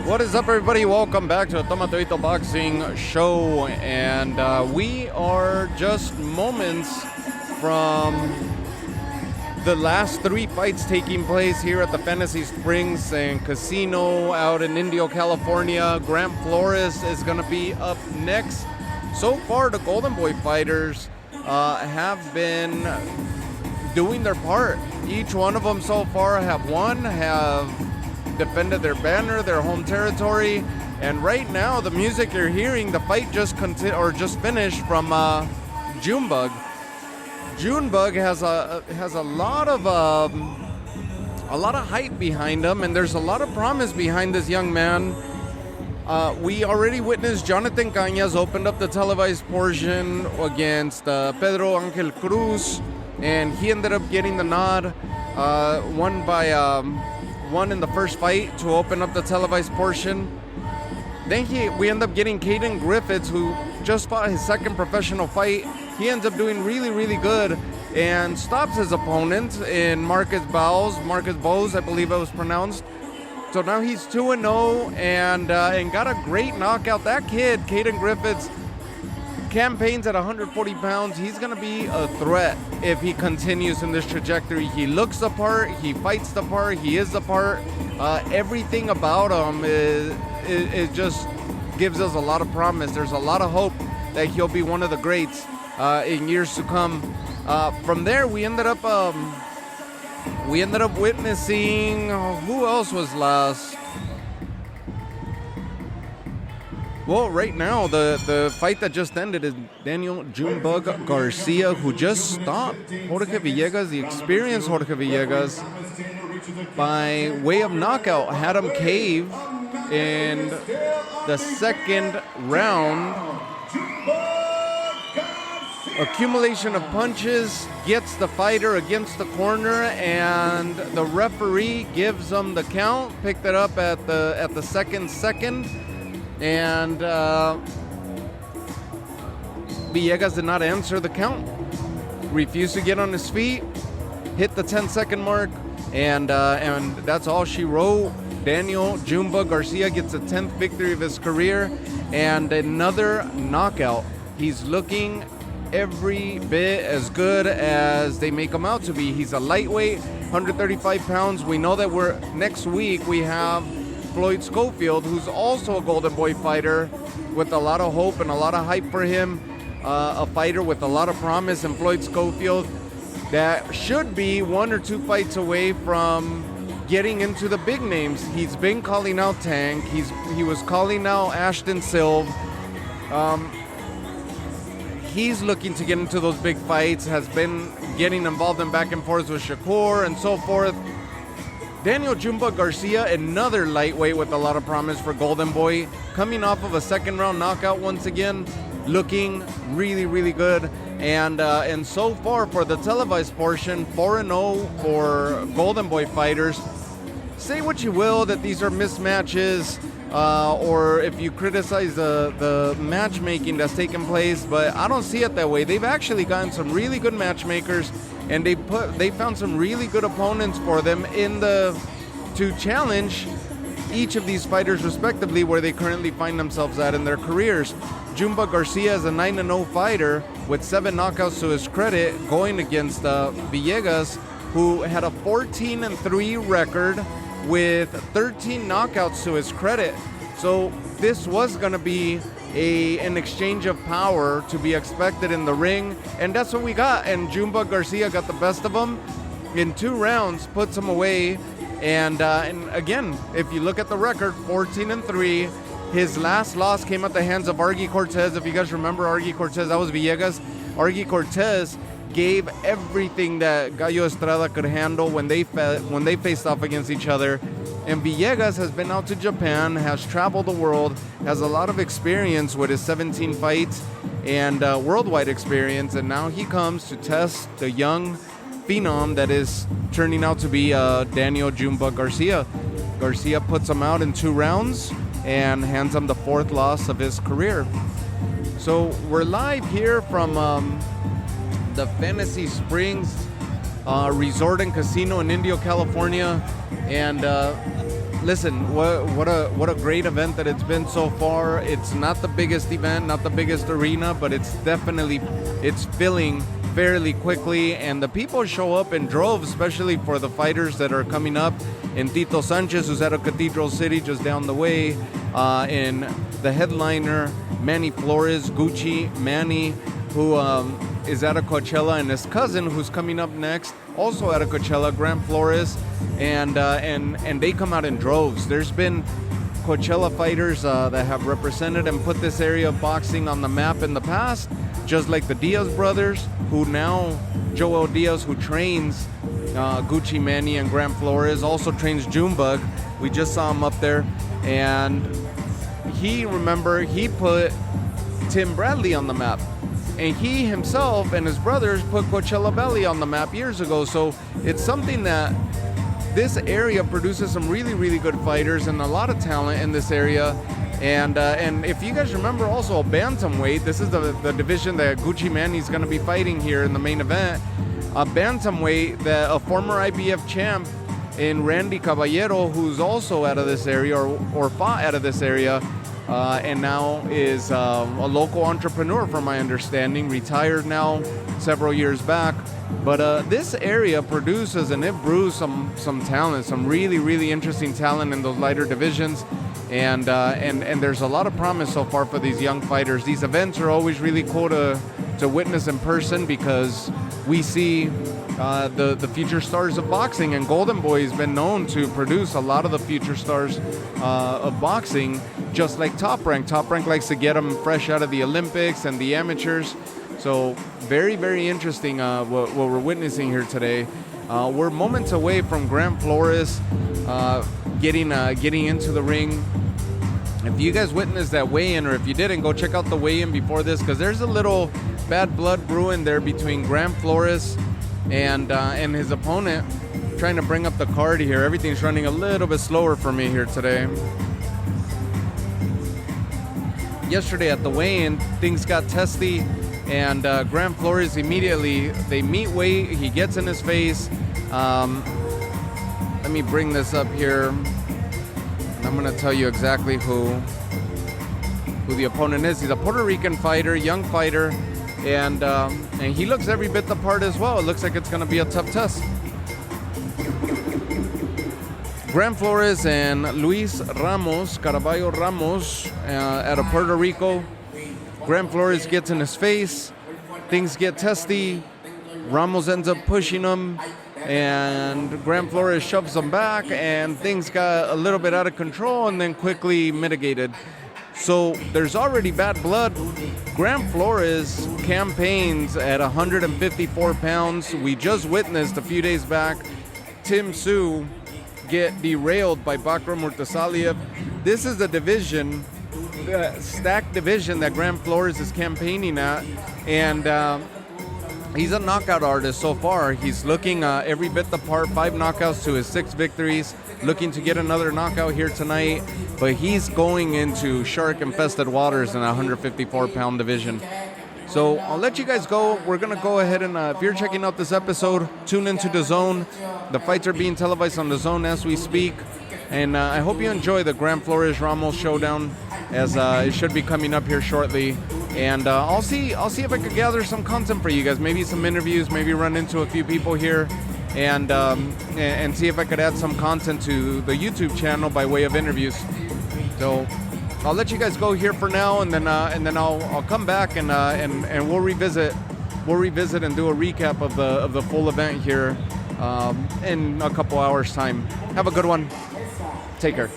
What is up, everybody? Welcome back to the Tomatoito Boxing Show, and we are just moments from the last three fights taking place here at the Fantasy Springs and Casino out in Indio, California. Grant Flores is going to be up next. So far, the Golden Boy fighters have been doing their part. Each one of them so far have won, have defended their banner, their home territory, and right now the music you're hearing, the fight just finished from Junebug. Junebug has a lot of hype behind him, and there's a lot of promise behind this young man. We already witnessed Jonathan Canas opened up the televised portion against Pedro Angel Cruz, and he ended up getting the nod, won in the first fight to open up the televised portion. Then we end up getting Cayden Griffiths, who just fought his second professional fight. He ends up doing really, really good and stops his opponent in Marcus Bouts, I believe it was pronounced. So now he's 2-0 and got a great knockout. That kid, Cayden Griffiths, campaigns at 140 pounds. He's going to be a threat if he continues in this trajectory. He looks the part, he fights the part, he is the part. Everything about him is just gives us a lot of promise. There's a lot of hope that he'll be one of the greats in years to come. From there, we ended up witnessing, who else was last? Well, right now, the fight that just ended is Daniel Junebug Garcia, who just stopped Jorge Villegas, the experienced Jorge Villegas, by way of knockout. Had him cave in the second round. Accumulation of punches gets the fighter against the corner, and the referee gives him the count. Picked it up at the second. And Villegas did not answer the count, refused to get on his feet, hit the 10-second mark, and that's all she wrote. Daniel Junebug Garcia gets the 10th victory of his career and another knockout. He's looking every bit as good as they make him out to be. He's a lightweight, 135 pounds. We know that next week we have Floyd Schofield, who's also a Golden Boy fighter with a lot of hope and a lot of hype for him. A fighter with a lot of promise in Floyd Schofield that should be one or two fights away from getting into the big names. He's been calling out Tank. He was calling out Ashton Silva. He's looking to get into those big fights, has been getting involved in back and forth with Shakur and so forth. Daniel Junebug Garcia, another lightweight with a lot of promise for Golden Boy, coming off of a second round knockout once again, looking really, really good. And so far for the televised portion, 4-0 for Golden Boy fighters. Say what you will that these are mismatches, or if you criticize the matchmaking that's taken place, but I don't see it that way. They've actually gotten some really good matchmakers, and they found some really good opponents for them to challenge each of these fighters respectively where they currently find themselves at in their careers. Junebug Garcia is a 9-0 fighter with 7 knockouts to his credit, going against Villegas, who had a 14-3 record with 13 knockouts to his credit. So this was going to be an exchange of power to be expected in the ring, and that's what we got. And Junebug Garcia got the best of him in 2 rounds, puts him away. And again, if you look at the record, 14-3. His last loss came at the hands of Argy Cortez. If you guys remember Argy Cortez, that was Villegas. Argy Cortez gave everything that Gallo Estrada could handle when they faced off against each other. And Villegas has been out to Japan, has traveled the world, has a lot of experience with his 17 fights and worldwide experience. And now he comes to test the young phenom that is turning out to be Daniel Junebug Garcia. Garcia puts him out in 2 rounds and hands him the 4th loss of his career. So we're live here from the Fantasy Springs Resort and Casino in Indio, California. And listen, what a great event that it's been so far. It's not the biggest event, not the biggest arena, but it's filling fairly quickly, and the people show up in droves, especially for the fighters that are coming up. In Tito Sanchez, who's out of Cathedral City, just down the way. In the headliner, Manny Flores, Gucci Manny, who is out of Coachella, and his cousin, who's coming up next, also out of Coachella, Grant Flores, and they come out in droves. There's been Coachella fighters that have represented and put this area of boxing on the map in the past, just like the Diaz brothers, who now, Joel Diaz, who trains Gucci Manny and Grant Flores, also trains Junebug. We just saw him up there, and he put Tim Bradley on the map. And he himself and his brothers put Coachella Valley on the map years ago. So it's something that this area produces some really, really good fighters and a lot of talent in this area. And if you guys remember also, bantamweight, this is the division that Gucci Manny's going to be fighting here in the main event. A bantamweight, a former IBF champ in Randy Caballero, who's also out of this area or fought out of this area, and now is a local entrepreneur, from my understanding, retired now several years back. But this area produces and it brews some talent, some really, really interesting talent in those lighter divisions. And there's a lot of promise so far for these young fighters. These events are always really cool to witness in person, because we see the future stars of boxing, and GOLDENBOY has been known to produce a lot of the future stars of boxing, just like Top Rank. Top Rank likes to get them fresh out of the Olympics and the amateurs. So very, very interesting what we're witnessing here today. We're moments away from Grant Flores getting into the ring. If you guys witnessed that weigh-in, or if you didn't, go check out the weigh-in before this, because there's a little bad blood brewing there between Grant Flores and his opponent, trying to bring up the card here. Everything's running a little bit slower for me here today. Yesterday at the weigh-in, things got testy, and Grant Flores immediately, they meet weight, he gets in his face. Let me bring this up here. I'm going to tell you exactly who the opponent is. He's a Puerto Rican fighter, young fighter, and he looks every bit the part as well. It looks like it's going to be a tough test. Grant Flores and Luis Caraballo Ramos out of Puerto Rico. Grant Flores gets in his face. Things get testy. Ramos ends up pushing him, and Grant Flores shoves him back, and things got a little bit out of control and then quickly mitigated. So there's already bad blood. Grant Flores campaigns at 154 pounds. We just witnessed a few days back Tim Tszyu get derailed by Bakram Murtasaliev. This is the division, stacked division, that Grant Flores is campaigning at, and he's a knockout artist so far. He's looking every bit the part, 5 knockouts to his 6 victories, looking to get another knockout here tonight, but he's going into shark-infested waters in a 154-pound division. So I'll let you guys go. We're going to go ahead and, if you're checking out this episode, tune into DAZN. The fights are being televised on DAZN as we speak. And I hope you enjoy the Grant Flores-Ramos showdown, as it should be coming up here shortly. And I'll see if I could gather some content for you guys, maybe some interviews, maybe run into a few people here, and see if I could add some content to the YouTube channel by way of interviews. So I'll let you guys go here for now, and then I'll come back and we'll revisit and do a recap of the full event here in a couple hours time. Have a good one. Take care.